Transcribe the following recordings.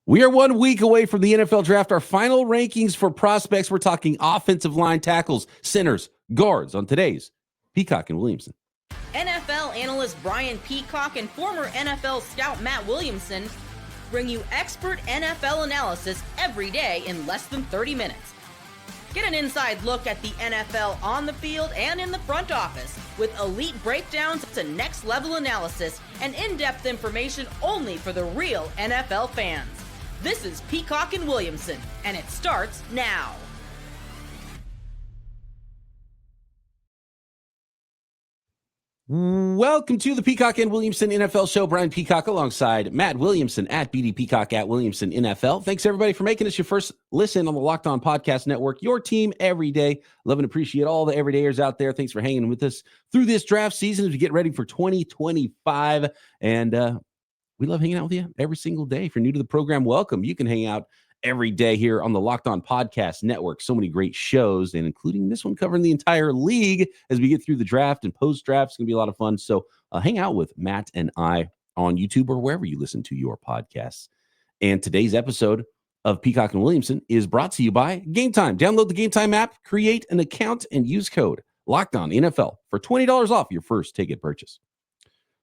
We are 1 week away from the NFL draft. Our final rankings for prospects. We're talking offensive line tackles, centers, guards on today's Peacock and Williamson. NFL analyst Brian Peacock and former NFL scout Matt Williamson bring you expert NFL analysis every day in less than 30 minutes. Get an inside look at the NFL on the field and in the front office with elite breakdowns to next-level analysis and in-depth information only for the real NFL fans. This is Peacock and Williamson, and it starts now. Welcome to the Peacock and Williamson NFL Show. Brian Peacock alongside Matt Williamson at BD Peacock at Williamson NFL. Thanks everybody for making us your first listen on the Locked On Podcast Network. Your team every day. Love and appreciate all the everydayers out there. Thanks for hanging with us through this draft season as we get ready for 2025. And we love hanging out with you every single day. If you're new to the program, welcome. You can hang out every day here on the Locked On Podcast Network. So many great shows, and including this one covering the entire league as we get through the draft and post-draft. It's going to be a lot of fun. So hang out with Matt and I on YouTube or wherever you listen to your podcasts. And today's episode of Peacock and Williamson is brought to you by Gametime. Download the Gametime app, create an account, and use code LOCKEDONNFL for $20 off your first ticket purchase.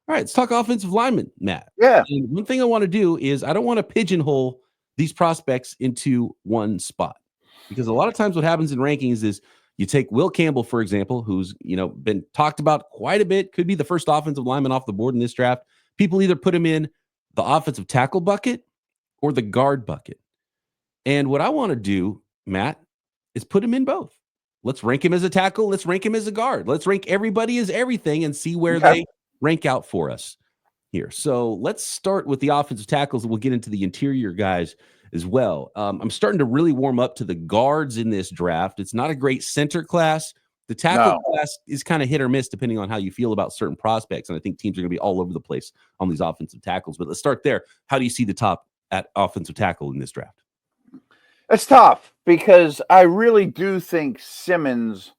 All right, let's talk offensive linemen, Matt. Yeah. And one thing I want to do is I don't want to pigeonhole these prospects into one spot, because a lot of times what happens in rankings is you take Will Campbell, for example, who's been talked about quite a bit, could be the first offensive lineman off the board in this draft. People either put him in the offensive tackle bucket or the guard bucket. And what I want to do, Matt, is put him in both. Let's rank him as a tackle. Let's rank him as a guard. Let's rank everybody as everything and see where they rank out for us here. So let's start with the offensive tackles, and we'll get into the interior guys as well. I'm starting to really warm up to the guards in this draft. It's not a great center class. The tackle class is kind of hit or miss depending on how you feel about certain prospects, and I think teams are going to be all over the place on these offensive tackles. But let's start there. How do you see the top at offensive tackle in this draft? It's tough because I really do think Simmons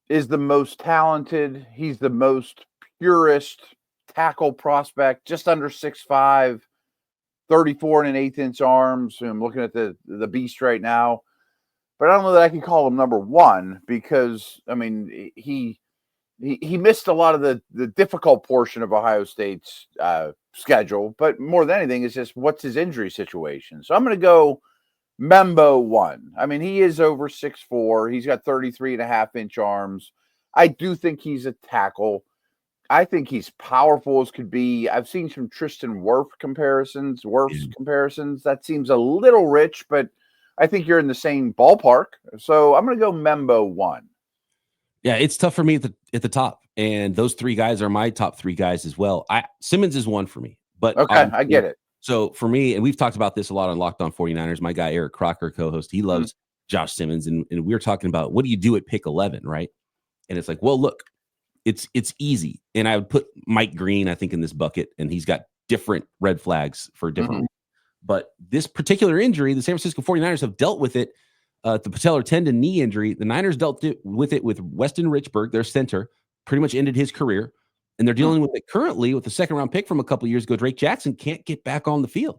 is the most talented. He's the most purest tackle prospect, just under 6'5", 34 and an 1/8 inch arms. I'm looking at the beast right now, but I don't know that I can call him number one because he missed a lot of the difficult portion of Ohio State's schedule, but more than anything, it's just what's his injury situation. So I'm going to go Membo 1. I mean, he is over 6'4". He's got 33 and a half inch arms. I do think he's a tackle. I think he's powerful as could be. I've seen some Tristan Wirfs comparisons. That seems a little rich, but I think you're in the same ballpark. So I'm going to go Membo 1. Yeah, it's tough for me at the top, and those three guys are my top three guys as well. Simmons is one for me, but okay, I get it. So for me, and we've talked about this a lot on Locked On 49ers. My guy Eric Crocker, co-host, he loves Josh Simmons, and we were talking about what do you do at pick 11, right? And it's like, well, look. It's easy. And I would put Mike Green, I think, in this bucket, and he's got different red flags for different. But this particular injury, the San Francisco 49ers have dealt with it, the patellar tendon knee injury. The Niners dealt with it with Weston Richburg, their center, pretty much ended his career. And they're dealing with it currently with the second-round pick from a couple of years ago. Drake Jackson can't get back on the field.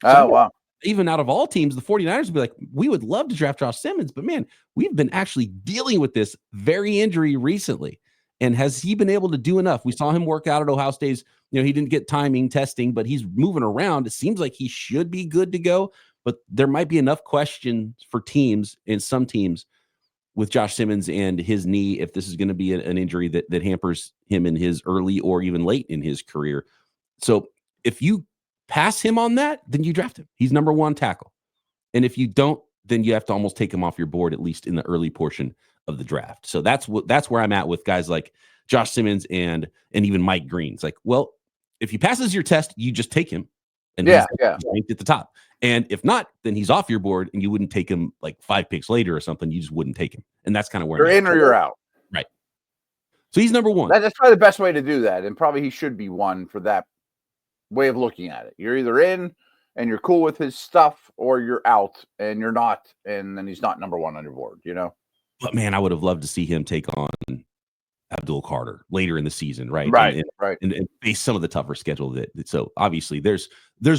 So wow. Even out of all teams, the 49ers would be like, we would love to draft Josh Simmons, but man, we've been actually dealing with this very injury recently. And has he been able to do enough? We saw him work out at Ohio State's, he didn't get timing testing, but he's moving around. It seems like he should be good to go, but there might be enough questions for teams and some teams with Josh Simmons and his knee, if this is going to be an injury that hampers him in his early or even late in his career. So if you pass him on that, then you draft him. He's number one tackle. And if you don't, then you have to almost take him off your board, at least in the early portion of the draft. So that's where I'm at with guys like Josh Simmons and even Mike Green. It's like, well, if he passes your test, you just take him, and he's ranked at the top. And if not, then he's off your board, and you wouldn't take him like 5 picks later or something. You just wouldn't take him, and that's kind of where you're in or you're out, right? So he's number one. That's probably the best way to do that, and probably he should be one for that way of looking at it. You're either in and you're cool with his stuff, or you're out and you're not, and then he's not number one on your board. But man, I would have loved to see him take on Abdul Carter later in the season, right? Right, and face some of the tougher schedule. So obviously, there's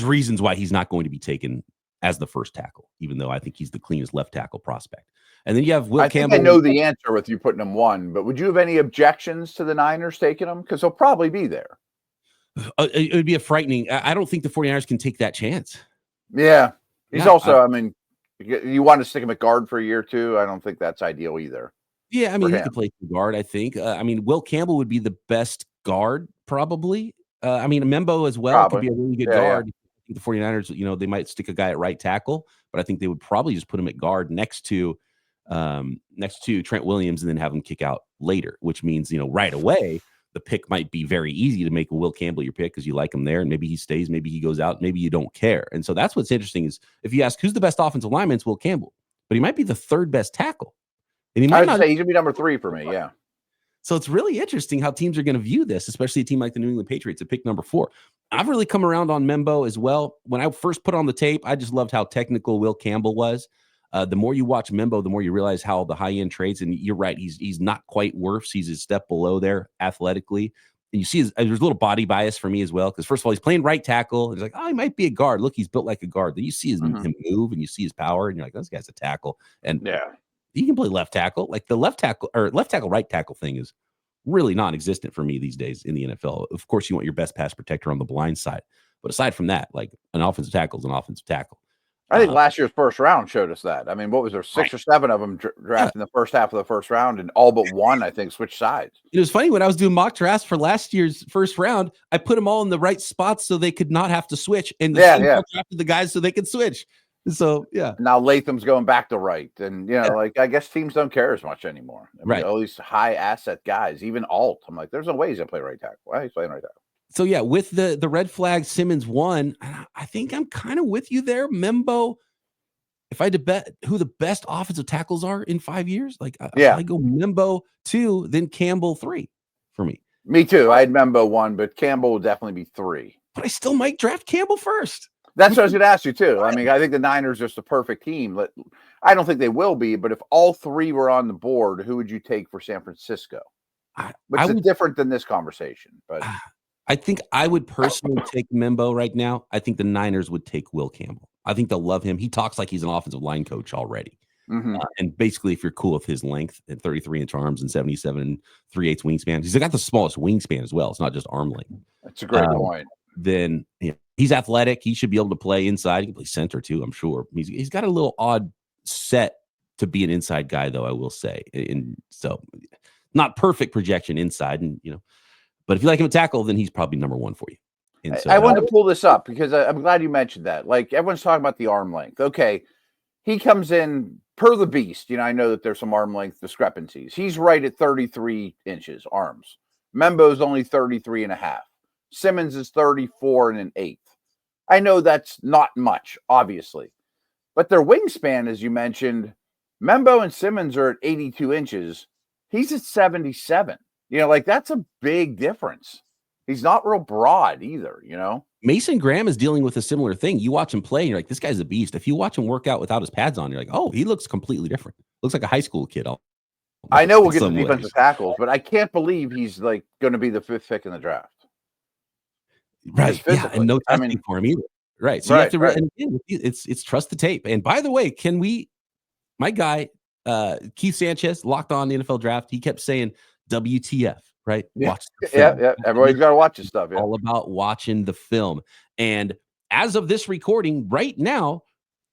reasons why he's not going to be taken as the first tackle, even though I think he's the cleanest left tackle prospect. And then you have Will I Campbell. think I know the answer with you putting him 1, but would you have any objections to the Niners taking him? Because he'll probably be there. It would be a frightening. I don't think the 49ers can take that chance. Yeah. He's also, I mean, you want to stick him at guard for a year too. I don't think that's ideal either. Yeah, I mean, he could play guard, I think. I mean, Will Campbell would be the best guard, probably. I mean, Membo as well could be a really good guard. Yeah. I think the 49ers, they might stick a guy at right tackle, but I think they would probably just put him at guard next to Trent Williams and then have him kick out later, which means, right away, the pick might be very easy to make Will Campbell your pick because you like him there, and maybe he stays, maybe he goes out, maybe you don't care. And so that's what's interesting is if you ask who's the best offensive lineman, it's Will Campbell, but he might be the third best tackle. And he might say he's gonna be number 3 for me. Yeah. So it's really interesting how teams are going to view this, especially a team like the New England Patriots at pick number 4. I've really come around on Membo as well. When I first put on the tape, I just loved how technical Will Campbell was. The more you watch Membo, the more you realize how the high-end trades, and you're right, he's not quite Wirfs. He's a step below there athletically. And you see there's a little body bias for me as well, because first of all, he's playing right tackle. It's like, he might be a guard. Look, he's built like a guard. Then you see him move, and you see his power, and you're like, this guy's a tackle. And he can play left tackle. Like the left tackle, right tackle thing is really non-existent for me these days in the NFL. Of course, you want your best pass protector on the blind side. But aside from that, like an offensive tackle is an offensive tackle. I think last year's first round showed us that. I mean, what was there, 6 or 7 of them drafted in the first half of the first round, and all but one, I think, switched sides. It was funny when I was doing mock drafts for last year's first round, I put them all in the right spots so they could not have to switch, and drafted the guys so they could switch. So now Latham's going back to right, and like I guess teams don't care as much anymore. I mean, all these high asset guys, even Alt. I'm like, there's no way he's gonna play right tackle. Why he's playing right tackle? So with the red flag Simmons 1, I think I'm kind of with you there, Membo. If I had to bet who the best offensive tackles are in 5 years, I go Membo 2, then Campbell 3 for me. Me too. I had Membo 1, but Campbell will definitely be 3. But I still might draft Campbell first. That's what I was going to ask you too. I mean, I think the Niners are just a perfect team. I don't think they will be, but if all 3 were on the board, who would you take for San Francisco? Which is different than this conversation, but I think I would personally take Membo right now. I think the Niners would take Will Campbell. I think they'll love him. He talks like he's an offensive line coach already. And basically, if you're cool with his length and 33-inch arms and 77 3/8 wingspan, he's got the smallest wingspan as well. It's not just arm length. That's a great point. Then he's athletic. He should be able to play inside. He can play center too, I'm sure. He's got a little odd set to be an inside guy, though, I will say. And so not perfect projection inside. And but if you like him at tackle, then he's probably number 1 for you. And so, I wanted to pull this up because I'm glad you mentioned that. Like everyone's talking about the arm length. Okay, he comes in per the beast. I know that there's some arm length discrepancies. He's right at 33 inches arms. Membo's only 33 and a half. Simmons is 34 and an eighth. I know that's not much, obviously, but their wingspan, as you mentioned, Membo and Simmons are at 82 inches. He's at 77. That's a big difference. He's not real broad either, Mason Graham is dealing with a similar thing. You watch him play, and you're like, this guy's a beast. If you watch him work out without his pads on, you're like, oh, he looks completely different. Looks like a high school kid. I know we'll get to defensive tackles, but I can't believe he's going to be the 5th pick in the draft. Right. Yeah, and no testing for him either. Right. So you have to and again, it's trust the tape. And by the way, my guy, Keith Sanchez, locked on the NFL draft, he kept saying WTF. Right. Yeah. Watch the film. Yeah. Everybody's got to watch this stuff. Yeah. All about watching the film. And as of this recording right now,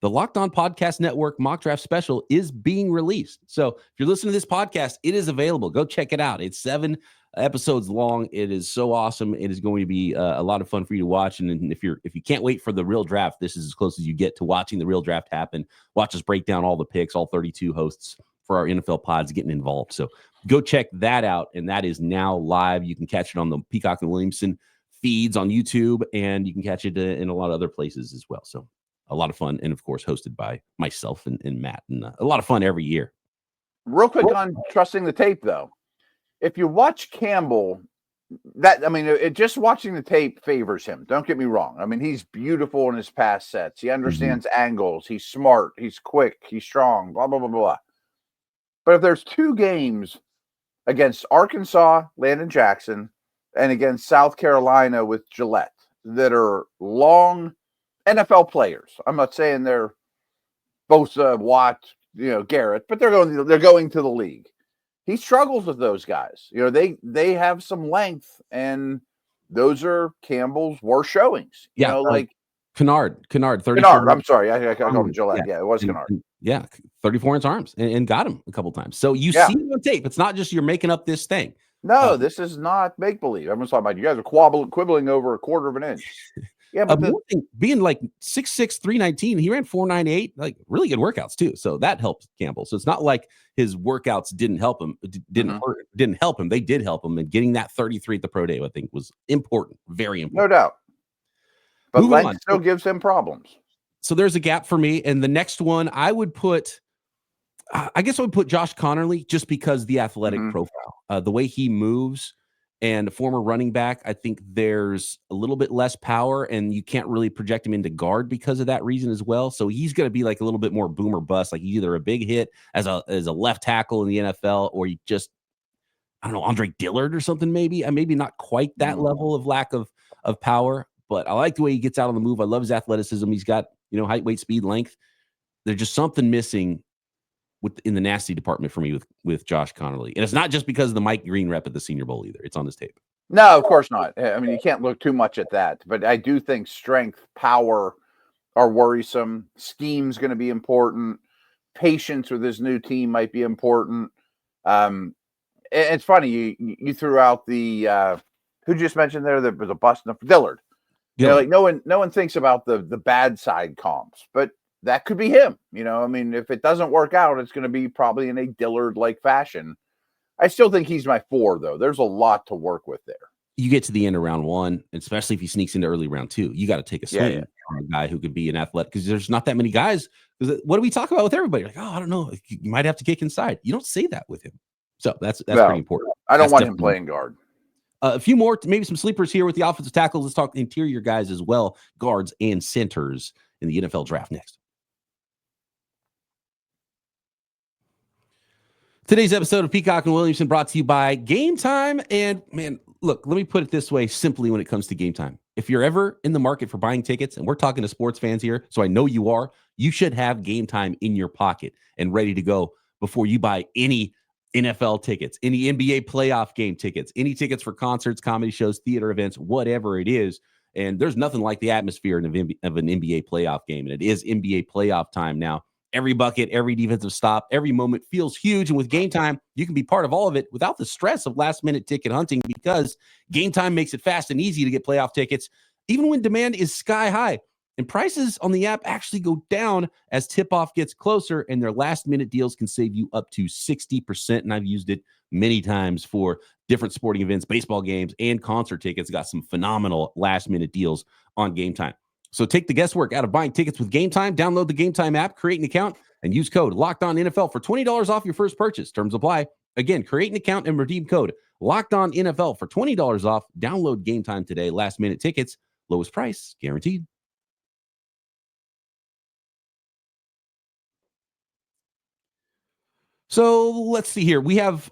the Locked On Podcast Network mock draft special is being released. So if you're listening to this podcast, it is available. Go check it out. It's 7 episodes long. It is so awesome. It is going to be a lot of fun for you to watch. And if you can't wait for the real draft, this is as close as you get to watching the real draft happen. Watch us break down all the picks, all 32 hosts for our NFL pods getting involved. So go check that out. And that is now live. You can catch it on the Peacock and Williamson feeds on YouTube, and you can catch it in a lot of other places as well. So a lot of fun. And of course, hosted by myself and Matt, and a lot of fun every year. Real quick on trusting the tape, though. If you watch Campbell, just watching the tape favors him. Don't get me wrong. I mean, he's beautiful in his pass sets. He understands angles. He's smart. He's quick. He's strong, blah, blah, blah, blah. But if there's 2 games against Arkansas, Landon Jackson, and against South Carolina with Gillette that are long NFL players. I'm not saying they're Bosa, Watt, Garrett, but they're going to the league. He struggles with those guys. They have some length, and those are Campbell's worst showings. Like Kennard, 34. Kennard. I'm sorry, I called him Gillette. Yeah, it was Kennard. 34-inch arms, and got him a couple times. So you see it on tape. It's not just you're making up this thing. No, this is not make believe. Everyone's talking about you guys are quibbling over a quarter of an inch. Yeah, but being like 6'6", 319, he ran 4.98, like really good workouts too. So that helps Campbell. So it's not like his workouts didn't help him, didn't help him. They did help him, and getting that 33 at the pro day, I think, was important, very important. No doubt. But length still gives him problems. So there's a gap for me, and the next one I would put. I guess I would put Josh Connerly just because the athletic profile, the way he moves, and a former running back. I think there's a little bit less power, and you can't really project him into guard because of that reason as well. So he's going to be like a little bit more boom or bust. Like either a big hit as a left tackle in the NFL, or you just, I don't know, Andre Dillard or something maybe. Maybe not quite that level of lack of power, but I like the way he gets out on the move. I love his athleticism. He's got, height, weight, speed, length. There's just something missing in the nasty department for me with Josh Connerly. And it's not just because of the Mike Green rep at the Senior Bowl either. It's on this tape. No, of course not. I mean, you can't look too much at that. But I do think strength, power are worrisome. Scheme's going to be important. Patience with his new team might be important. It's funny, you threw out the who just mentioned there that was a bust for Dillard. Like no one thinks about the bad side comps, but that could be him. If it doesn't work out, it's going to be probably in a Dillard-like fashion. I still think he's my 4, though. There's a lot to work with there. You get to the end of round 1, especially if he sneaks into early round 2, you got to take a swing on a guy who could be an athletic, because there's not that many guys. What do we talk about with everybody? Like, I don't know. You might have to kick inside. You don't say that with him. So that's pretty important. I don't want him playing guard. A few more, maybe some sleepers here with the offensive tackles. Let's talk interior guys as well, guards and centers in the NFL draft next. Today's episode of Peacock and Williamson brought to you by Gametime. And man, look, let me put it this way simply when it comes to Gametime. If you're ever in the market for buying tickets, and we're talking to sports fans here, so I know you are, you should have Gametime in your pocket and ready to go before you buy any NFL tickets, any NBA playoff game tickets, any tickets for concerts, comedy shows, theater events, whatever it is. And there's nothing like the atmosphere of an NBA playoff game. And it is NBA playoff time now. Every bucket, every defensive stop, every moment feels huge. And with Gametime, you can be part of all of it without the stress of last-minute ticket hunting, because Gametime makes it fast and easy to get playoff tickets, even when demand is sky high. And prices on the app actually go down as tip-off gets closer, and their last-minute deals can save you up to 60%. And I've used it many times for different sporting events, baseball games, and concert tickets. Got some phenomenal last-minute deals on Gametime. So take the guesswork out of buying tickets with Gametime. Download the Gametime app, create an account, and use code LOCKEDONNFL for $20 off your first purchase. Terms apply. Again, create an account and redeem code LOCKEDONNFL for $20 off. Download Gametime today. Last-minute tickets, lowest price, guaranteed. So let's see here. We have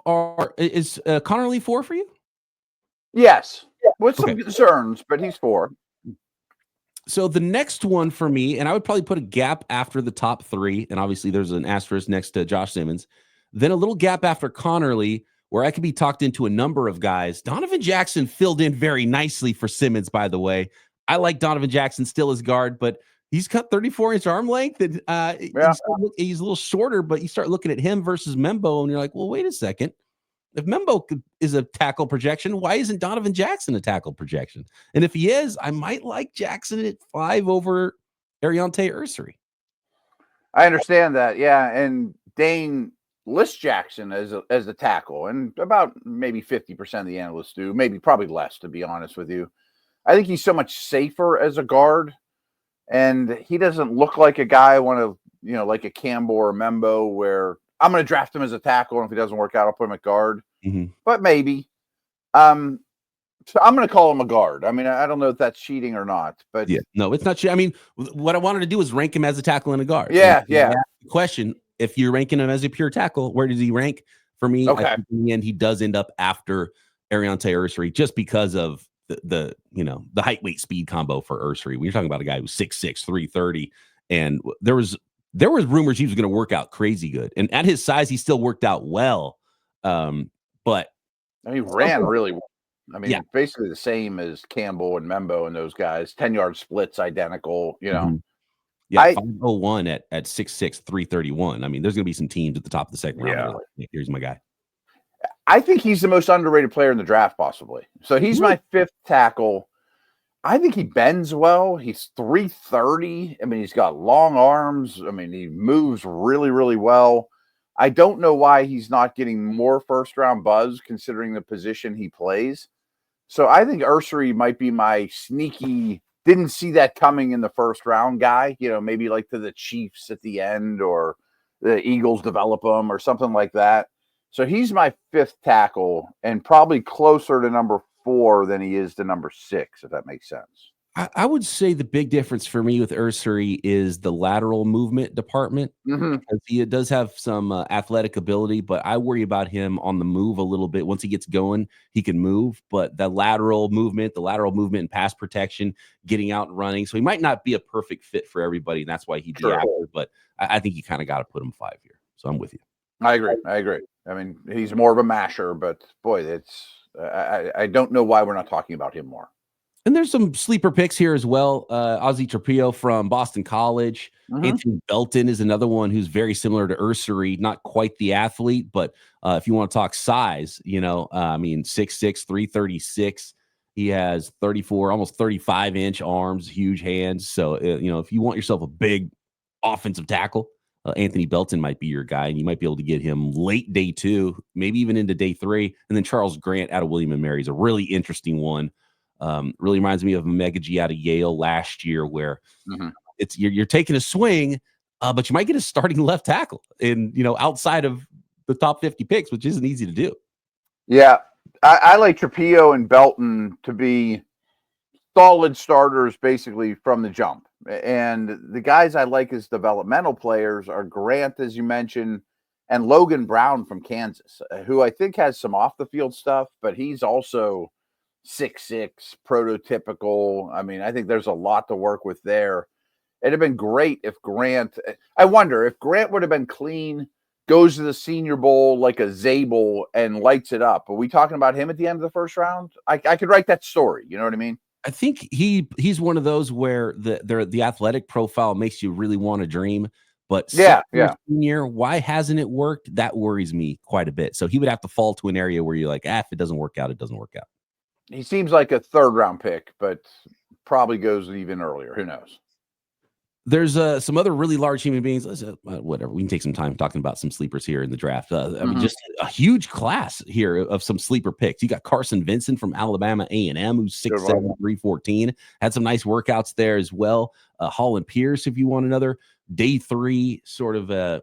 is Connerly 4 for you? Yes, with some concerns, but he's 4. So the next one for me, and I would probably put a gap after the top 3, and obviously there's an asterisk next to Josh Simmons, then a little gap after Connerly, where I could be talked into a number of guys. Donovan Jackson filled in very nicely for Simmons, by the way. I like Donovan Jackson still as guard, but he's got 34-inch arm length, and he's a little shorter, but you start looking at him versus Membo, and you're like, well, wait a second. If Membo is a tackle projection, why isn't Donovan Jackson a tackle projection? And if he is, I might like Jackson at 5 over Ariante Ursery. I understand that, yeah. And Dane lists Jackson as a tackle, and about maybe 50% of the analysts do, probably less, to be honest with you. I think he's so much safer as a guard, and he doesn't look like a guy I want to, like a Campbell or a Membo, where I'm going to draft him as a tackle, and if he doesn't work out, I'll put him at guard. But maybe. So I'm going to call him a guard. I mean, I don't know if that's cheating or not, but no, it's not cheating. I mean, what I wanted to do is rank him as a tackle and a guard. Yeah. The question: if you're ranking him as a pure tackle, where does he rank for me? Okay. I think in the end, he does end up after Ariante Ursery, just because of the height, weight, speed combo for Ursary. When you're talking about a guy who's 6'6", 330, and there was rumors he was going to work out crazy good, and at his size, he still worked out well. But he ran really well. I mean, yeah. basically the same as Campbell and Membo and those guys. 10-yard splits, identical. Mm-hmm. Yeah, 501 at 6'6", 331. I mean, there's going to be some teams at the top of the second round. Yeah. Like, here's my guy. I think he's the most underrated player in the draft, possibly. So he's my fifth tackle. I think he bends well. He's 330. I mean, he's got long arms. I mean, he moves really, really well. I don't know why he's not getting more first-round buzz considering the position he plays. So I think Ursary might be my sneaky, didn't see that coming in the first round guy, maybe like to the Chiefs at the end or the Eagles develop him or something like that. So he's my fifth tackle and probably closer to number 4 than he is to number 6, if that makes sense. I would say the big difference for me with Ursary is the lateral movement department. Mm-hmm. Because he does have some athletic ability, but I worry about him on the move a little bit. Once he gets going, he can move, but the lateral movement and pass protection, getting out and running. So he might not be a perfect fit for everybody, and that's why he'd be out there, but I think you kind of got to put him 5 here. So I'm with you. I agree. I mean, he's more of a masher, but boy, it's I don't know why we're not talking about him more. And there's some sleeper picks here as well. Ozzie Trapillo from Boston College. Mm-hmm. Anthony Belton is another one who's very similar to Ursary, not quite the athlete, but if you want to talk size, 6'6", 336. He has 34, almost 35-inch arms, huge hands. So, if you want yourself a big offensive tackle, Anthony Belton might be your guy, and you might be able to get him late day 2, maybe even into day 3. And then Charles Grant out of William & Mary is a really interesting one. Really reminds me of Megaji out of Yale last year, where it's you're taking a swing, but you might get a starting left tackle outside of the top 50 picks, which isn't easy to do. Yeah, I like Trapillo and Belton to be solid starters basically from the jump. And the guys I like as developmental players are Grant, as you mentioned, and Logan Brown from Kansas, who I think has some off the field stuff, but he's also 6'6", prototypical. I mean, I think there's a lot to work with there. It'd have been great if Grant, I wonder if Grant would have been clean, goes to the Senior Bowl like a Zabel and lights it up. Are we talking about him at the end of the first round? I could write that story. You know what I mean? I think he's one of those where the athletic profile makes you really want to dream. But senior, why hasn't it worked? That worries me quite a bit. So he would have to fall to an area where you're like, if it doesn't work out, it doesn't work out. He seems like a third-round pick, but probably goes even earlier. Who knows? There's some other really large human beings. Whatever. We can take some time talking about some sleepers here in the draft. I mean, just a huge class here of some sleeper picks. You got Carson Vincent from Alabama A&M, who's 6'7", 314. Had some nice workouts there as well. Holland Pierce, if you want another day 3 sort of a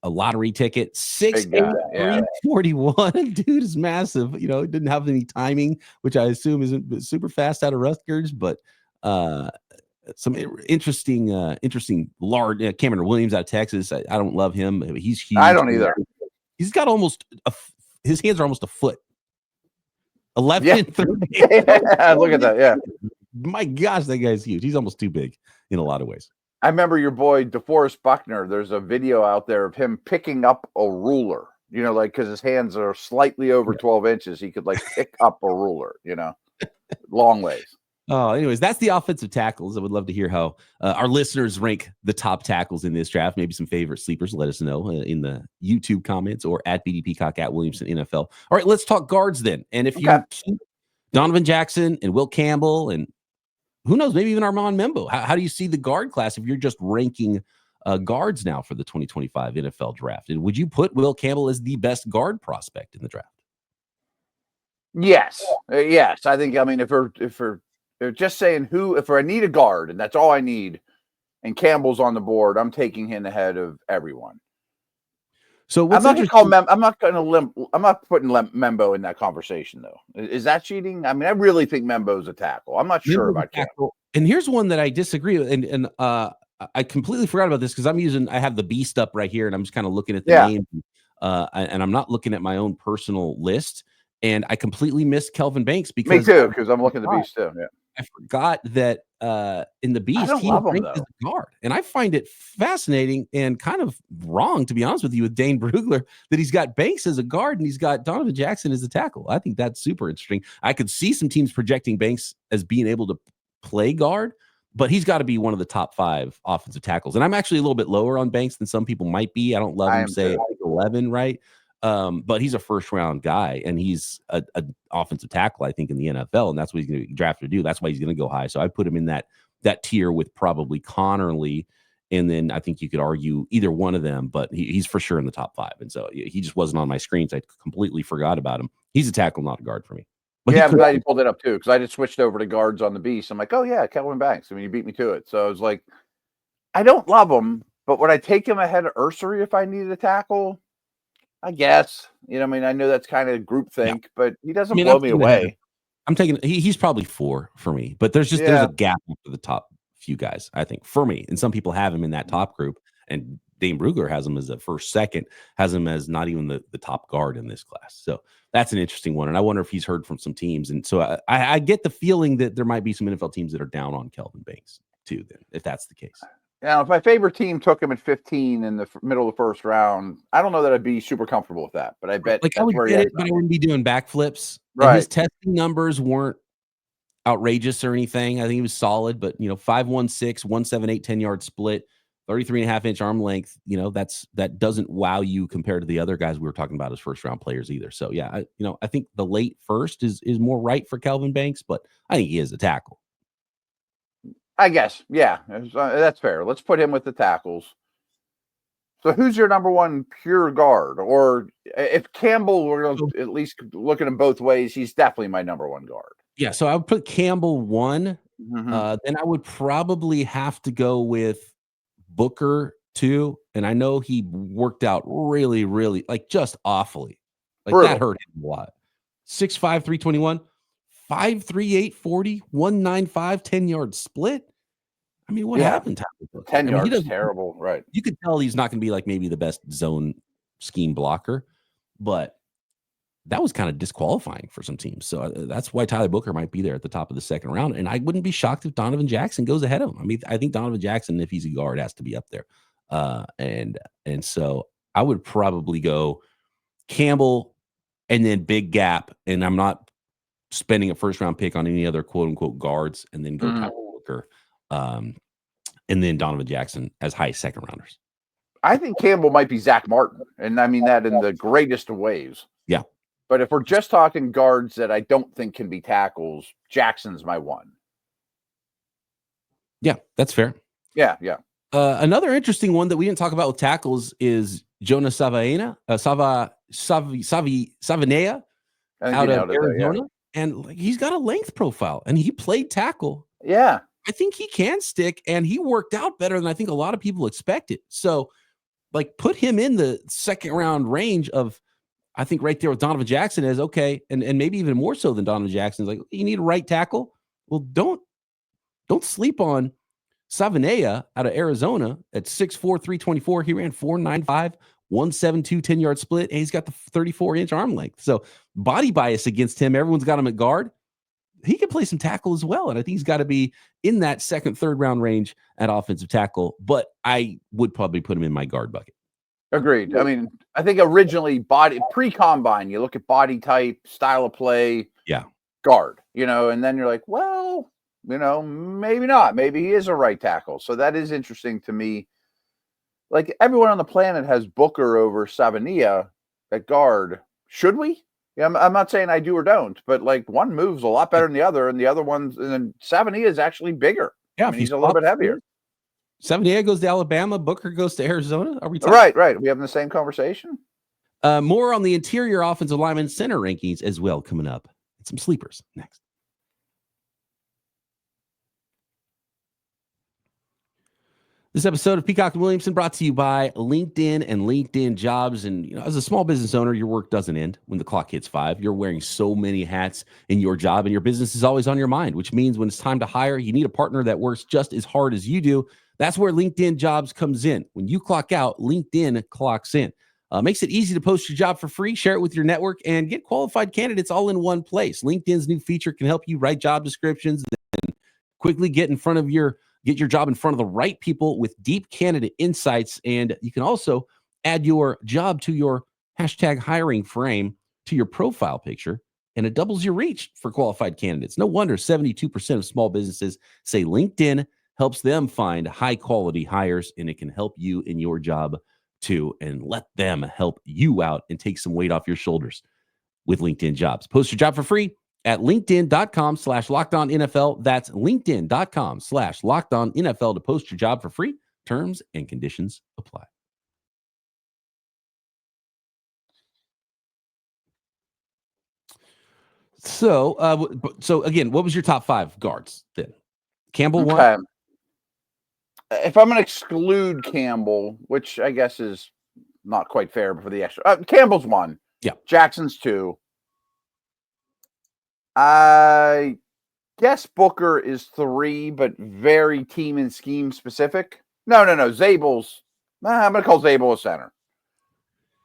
lottery ticket. 6'8", 341. Dude is massive. Didn't have any timing, which I assume isn't super fast out of Rutgers, but some interesting large Cameron Williams out of Texas. I don't love him. He's huge. I don't either. He's got his hands are almost a foot. 11 and 30. Look at that. Yeah. My gosh, that guy's huge. He's almost too big in a lot of ways. I remember your boy DeForest Buckner. There's a video out there of him picking up a ruler, because his hands are slightly over 12 inches. He could pick up a ruler, long ways. Oh, anyways, that's the offensive tackles. I would love to hear how our listeners rank the top tackles in this draft. Maybe some favorite sleepers. Let us know in the YouTube comments or at BD Peacock at Williamson NFL. All right, let's talk guards then. And if you keep Donovan Jackson and Will Campbell and who knows, maybe even Armand Membo, how do you see the guard class if you're just ranking guards now for the 2025 NFL draft? And would you put Will Campbell as the best guard prospect in the draft? Yes. I think, if we're just saying if I need a guard and that's all I need, and Campbell's on the board, I'm taking him ahead of everyone. So I'm not putting Membo in that conversation though. Is that cheating? I mean, I really think Membo's a tackle. I'm not sure about Campbell. And here's one that I disagree with, and I completely forgot about this because I have the beast up right here, and I'm just kind of looking at the name, and I'm not looking at my own personal list. And I completely missed Kelvin Banks Me because too, because I'm looking at the Beast too. Yeah. I forgot that in the Beast, don't he love him, ranked as though. a guard. And I find it fascinating and kind of wrong, to be honest with you, with Dane Brugler, that he's got Banks as a guard and he's got Donovan Jackson as a tackle. I think that's super interesting. I could see some teams projecting Banks as being able to play guard, but he's got to be one of the top 5 offensive tackles. And I'm actually a little bit lower on Banks than some people might be. I don't love him, say, 11, right? But he's a first-round guy, and he's a offensive tackle, I think, in the NFL, and that's what he's going to be drafted to do. That's why he's going to go high. So I put him in that tier with probably Connerly, and then I think you could argue either one of them, but he's for sure in the top 5. And so he just wasn't on my screens. I completely forgot about him. He's a tackle, not a guard for me. But yeah, I'm glad you pulled it up too, because I just switched over to guards on the Beast. I'm like, oh yeah, Kelvin Banks. I mean, you beat me to it. So I was like, I don't love him, but would I take him ahead of Ursery if I needed a tackle? I guess. I mean, I know that's kind of groupthink, but he doesn't blow me away. I'm taking he's probably 4 for me, but there's a gap after the top few guys, I think, for me. And some people have him in that top group, and Dane Brugler has him as a first, second, has him as not even the top guard in this class. So that's an interesting one. And I wonder if he's heard from some teams. And so I get the feeling that there might be some NFL teams that are down on Kelvin Banks too, then, if that's the case. Now, if my favorite team took him at 15 in the middle of the first round, I don't know that I'd be super comfortable with that, but I bet I would get it, but I wouldn't be doing backflips. Right. And his testing numbers weren't outrageous or anything. I think he was solid, but 5.16, 178, 10-yard split, 33.5-inch arm length. That doesn't wow you compared to the other guys we were talking about as first-round players either. So yeah, I think the late first is more right for Kelvin Banks, but I think he is a tackle. I guess, yeah, that's fair. Let's put him with the tackles. So who's your number one pure guard? Or if Campbell, we're going to at least look at him both ways, he's definitely my number one guard. Yeah, so I would put Campbell 1. Mm-hmm. Then I would probably have to go with Booker 2. And I know he worked out really, really, just awfully. Brutal. That hurt him a lot. 6'5", 321. 5'3", 840, 195, 10-yard split. I mean, what happened to him? 10 yards, terrible, right? You could tell he's not going to be maybe the best zone scheme blocker, but that was kind of disqualifying for some teams. So that's why Tyler Booker might be there at the top of the second round. And I wouldn't be shocked if Donovan Jackson goes ahead of him. I mean, I think Donovan Jackson, if he's a guard, has to be up there. And so I would probably go Campbell and then big gap. And I'm not spending a first round pick on any other quote unquote guards, and then go Tyler Booker, and then Donovan Jackson as high second rounders. I think Campbell might be Zach Martin, and I mean that in the greatest of ways. Yeah. But if we're just talking guards that I don't think can be tackles, Jackson's my one. Yeah, that's fair. Yeah. Another interesting one that we didn't talk about with tackles is Jonah Savanea out of Arizona. And he's got a length profile, and he played tackle. Yeah. I think he can stick, and he worked out better than I think a lot of people expected. So, put him in the second round range of, I think right there with Donovan Jackson is okay, and maybe even more so than Donovan Jackson. You need a right tackle. Well, don't sleep on Savanea out of Arizona at 6'4", 324. He ran 4.95, 172, 10-yard split, and he's got the 34-inch arm length. So body bias against him. Everyone's got him at guard. He can play some tackle as well, and I think he's got to be in that second, third round range at offensive tackle, but I would probably put him in my guard bucket. Agreed. I mean, I think originally pre-combine, you look at body type, style of play, guard, and then you're like, well, maybe not. Maybe he is a right tackle. So that is interesting to me. Everyone on the planet has Booker over Savanea at guard. Should we? Yeah, I'm not saying I do or don't, but one moves a lot better than the other, and the other one's, and then Savanea is actually bigger. Yeah, he's a little bit heavier. Savanea goes to Alabama, Booker goes to Arizona. Are we talking? Right. We having the same conversation? More on the interior offensive lineman center rankings as well coming up. And some sleepers next. This episode of Peacock Williamson brought to you by LinkedIn and LinkedIn Jobs. And as a small business owner, your work doesn't end when the clock hits 5. You're wearing so many hats in your job, and your business is always on your mind, which means when it's time to hire, you need a partner that works just as hard as you do. That's where LinkedIn Jobs comes in. When you clock out, LinkedIn clocks in. Makes it easy to post your job for free, share it with your network, and get qualified candidates all in one place. LinkedIn's new feature can help you write job descriptions and quickly get your job in front of the right people with deep candidate insights. And you can also add your job to your hashtag hiring frame to your profile picture, and it doubles your reach for qualified candidates. No wonder 72% of small businesses say LinkedIn helps them find high quality hires, and it can help you in your job too, and let them help you out and take some weight off your shoulders with LinkedIn Jobs. Post your job for free at linkedin.com/lockedonnfl. That's linkedin.com/lockedonnfl to post your job for free. Terms and conditions apply. So again, what was your top 5 guards then? Campbell won? If I'm going to exclude Campbell, which I guess is not quite fair for the extra, Campbell's 1. Yeah. Jackson's 2. I guess Booker is 3, but very team and scheme specific. No. Zabel's. I'm going to call Zabel a center,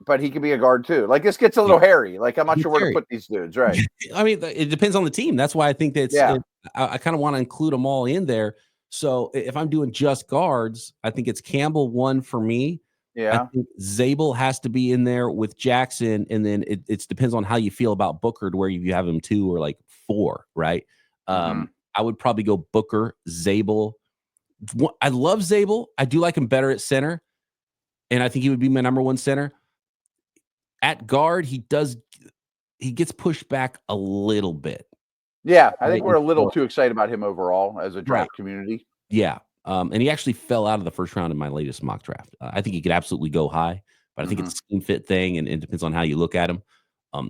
but he could be a guard too. Like, this gets a little hairy. Like, I'm not sure where to put these dudes. Right. I mean, it depends on the team. That's why I think that I kind of want to include them all in there. So if I'm doing just guards, I think it's Campbell 1 for me. Yeah. I think Zabel has to be in there with Jackson, and then it depends on how you feel about Booker, to where you have him 2 or like 4, right? I would probably go Booker, Zabel. I love Zabel. I do like him better at center, and I think he would be my number 1 center. At guard, he gets pushed back a little bit. Yeah, I think we're a little too excited about him overall as a draft community. Yeah. And he actually fell out of the first round in my latest mock draft. I think he could absolutely go high, but I think it's a scheme fit thing, and it depends on how you look at him.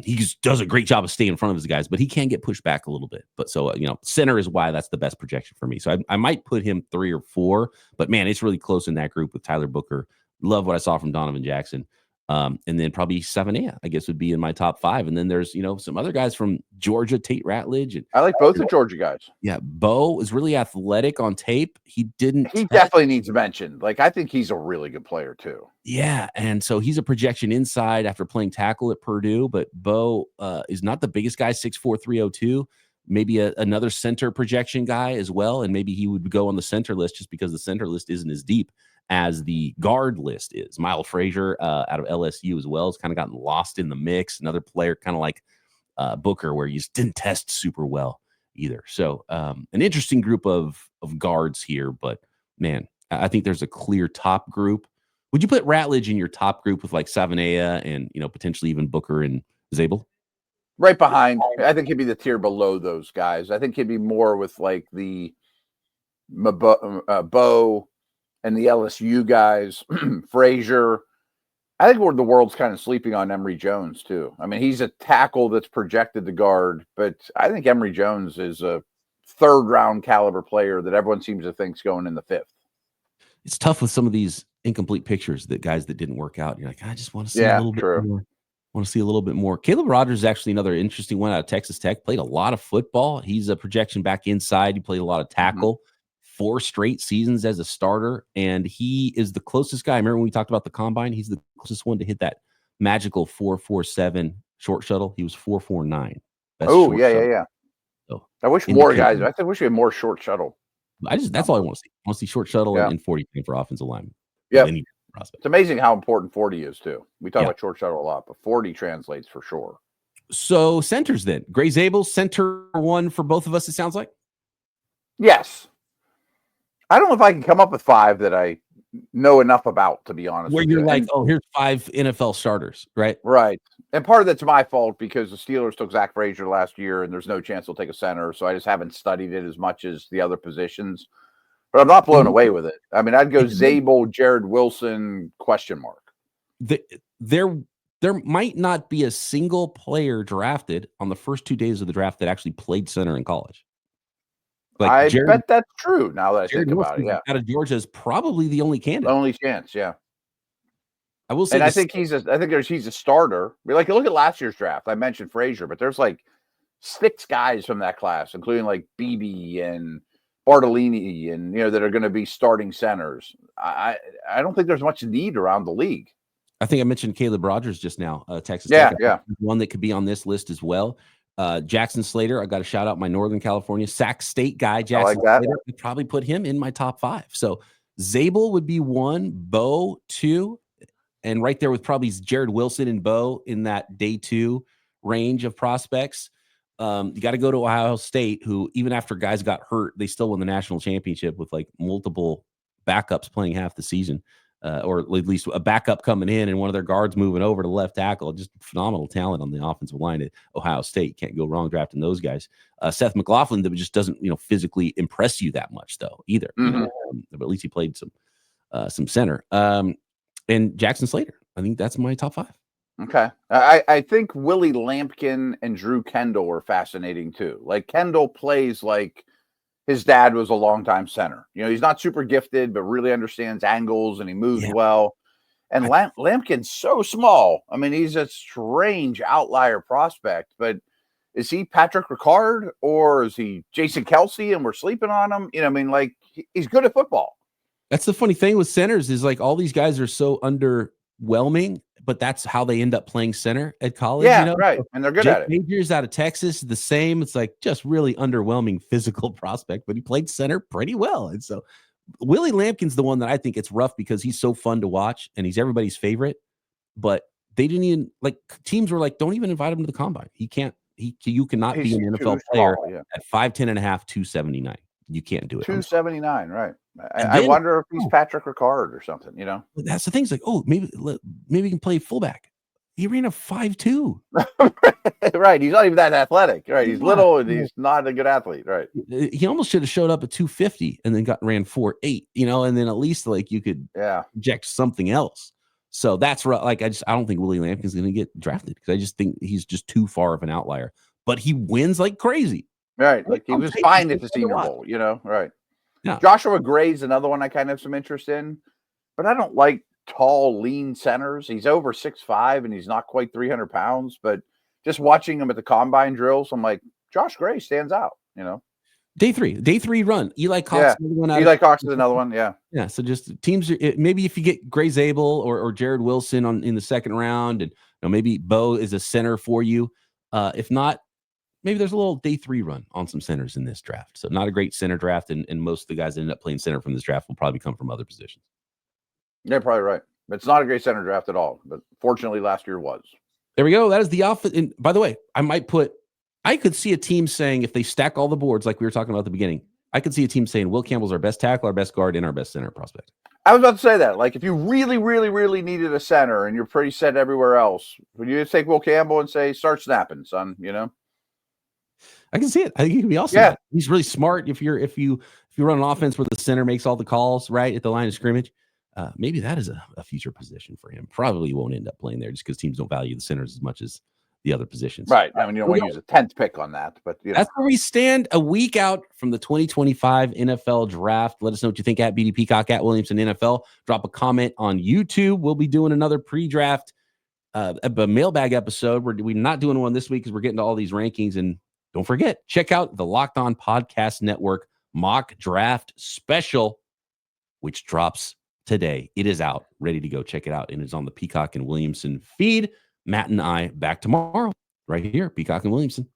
He just does a great job of staying in front of his guys, but he can get pushed back a little bit. But so, center is why that's the best projection for me. So I might put him 3 or 4, but man, it's really close in that group with Tyler Booker. Love what I saw from Donovan Jackson. And then probably Savannah, I guess, would be in my top 5. And then there's, some other guys from Georgia, Tate Ratledge. And I like both the Georgia guys. Yeah. Bo is really athletic on tape. He definitely needs mention. Like, I think he's a really good player too. Yeah. And so he's a projection inside after playing tackle at Purdue, but Bo is not the biggest guy, 6'4", 302. Maybe another center projection guy as well. And maybe he would go on the center list just because the center list isn't as deep as the guard list is. Miles Frazier out of LSU as well has kind of gotten lost in the mix. Another player kind of like Booker, where you just didn't test super well either. So an interesting group of guards here, but man, I think there's a clear top group. Would you put Ratledge in your top group with like Savannah and, potentially even Booker and Zabel? Right behind. I think he'd be the tier below those guys. I think he'd be more with like the Bo and the LSU guys, Frazier. I think the world's kind of sleeping on Emory Jones too. I mean, he's a tackle that's projected to guard, but I think Emory Jones is a 3rd round caliber player that everyone seems to think's going in the 5th. It's tough with some of these incomplete pictures that guys that didn't work out. You're like, I just want to see a little bit more. Want to see a little bit more. Caleb Rogers is actually another interesting one out of Texas Tech. Played a lot of football. He's a projection back inside. He played a lot of tackle. 4 straight seasons as a starter, and he is the closest guy. I remember when we talked about the combine, he's the closest one to hit that magical 4.47 short shuttle. He was 4.49. Oh, yeah. So, I wish more guys. I wish we had more short shuttle. That's all I want to see. I want to see short shuttle and 40 for offensive linemen. Yeah. It's amazing how important 40 is too. We talk about short shuttle a lot, but 40 translates for sure. So centers then. Gray Zabel, center 1 for both of us, it sounds like? Yes. I don't know if I can come up with 5 that I know enough about, to be honest. Where you're like, here's 5 NFL starters, right? Right. And part of that's my fault because the Steelers took Zach Frazier last year, and there's no chance they'll take a center, so I just haven't studied it as much as the other positions. But I'm not blown away with it. I mean, I'd go Zabel, Jared Wilson, ? There might not be a single player drafted on the first 2 days of the draft that actually played center in college. Like I bet that's true now that I think about it. Yeah. Out of Georgia is probably the only candidate. Only chance, yeah. I will say, and I think he's a starter. Like, look at last year's draft. I mentioned Frazier, but there's like 6 guys from that class, including like Beebe and Bartolini, and that are going to be starting centers. I don't think there's much need around the league. I think I mentioned Caleb Rogers just now, Texas Yeah, Tech. yeah. One that could be on this list as well. Jackson Slater, I got to shout out my Northern California Sac State guy, Jackson Slater. I'd probably put him in my top 5. So Zabel would be 1, Bo 2, and right there with probably Jared Wilson and Bo in that day 2 range of prospects. You got to go to Ohio State, who even after guys got hurt, they still won the national championship with like multiple backups playing half the season. Or at least a backup coming in and one of their guards moving over to left tackle. Just phenomenal talent on the offensive line at Ohio State. Can't go wrong drafting those guys. Seth McLaughlin, that just doesn't, physically impress you that much though either. But at least he played some center. And Jackson Slater. I think that's my top 5. Okay. I think Willie Lampkin and Drew Kendall are fascinating too. Like Kendall plays like his dad was a longtime center. He's not super gifted, but really understands angles and he moves well. And Lampkin's so small. I mean, he's a strange outlier prospect, but is he Patrick Ricard or is he Jason Kelsey and we're sleeping on him? He's good at football. That's the funny thing with centers is like all these guys are so underwhelming, but that's how they end up playing center at college. Yeah, right. And they're good Jake at it. Majors out of Texas, the same. It's like just really underwhelming physical prospect, but he played center pretty well. And so Willie Lampkin's the one that I think it's rough because he's so fun to watch and he's everybody's favorite, but they didn't even teams were like, don't even invite him to the combine. You cannot be an NFL player at 5'10 and a half, 279. You can't do it. 279, right. I wonder if he's Patrick Ricard or something, That's the thing. It's like, maybe he can play fullback. He ran a 5'2". Right. He's not even that athletic. Right. He's little and he's not a good athlete. Right. He almost should have showed up at 250 and then ran 4.8, and then at least you could project something else. So that's right. I don't think Willie Lampkin's going to get drafted because I just think he's just too far of an outlier, but he wins like crazy. Right. He was fine at the Senior Bowl, right. Yeah. Joshua Gray's another one I kind of have some interest in, but I don't like tall, lean centers. He's over 6'5" and he's not quite 300 pounds, but just watching him at the combine drills, I'm like, Josh Gray stands out, Day three run. Eli Cox. Eli Cox is another one. Yeah. Yeah. So just teams, maybe if you get Gray Zabel or Jared Wilson in the second round, and maybe Bo is a center for you. If not, maybe there's a little day 3 run on some centers in this draft. So not a great center draft, and most of the guys that end up playing center from this draft will probably come from other positions. You're probably right. It's not a great center draft at all, but fortunately last year was. There we go. That is the outfit. And by the way, I could see a team saying, if they stack all the boards like we were talking about at the beginning, I could see a team saying Will Campbell's our best tackle, our best guard, and our best center prospect. I was about to say that. If you really, really, really needed a center and you're pretty set everywhere else, would you just take Will Campbell and say, start snapping, son, I can see it. I think he can be awesome. Yeah. He's really smart. If you run an offense where the center makes all the calls right at the line of scrimmage, maybe that is a future position for him. Probably won't end up playing there just because teams don't value the centers as much as the other positions. Right. I mean, you don't want to use a 10th pick on that, but that's where we stand a week out from the 2025 NFL draft. Let us know what you think at BD Peacock, at Williamson NFL. Drop a comment on YouTube. We'll be doing another pre-draft a mailbag episode. We're not doing one this week because we're getting to all these rankings. And don't forget, check out the Locked On Podcast Network mock draft special, which drops today. It is out, ready to go. Check it out. And it's on the Peacock and Williamson feed. Matt and I back tomorrow right here, Peacock and Williamson.